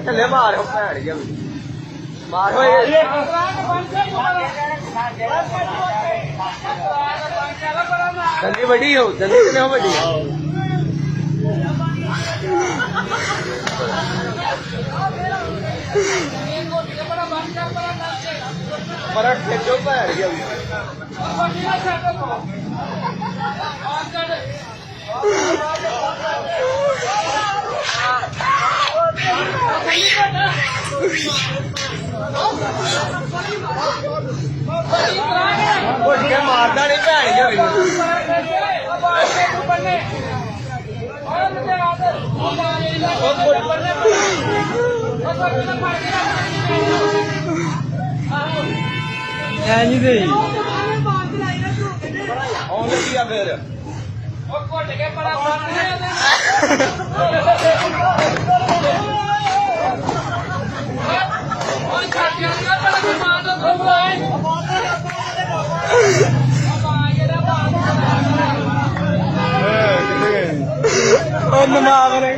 थले मारो भैन जी मारो दंदी बड़ी हो दंदी कितने हो बड़ी पर खेचो भैन जी मारदा नहीं भैन जी फिर नमाज ने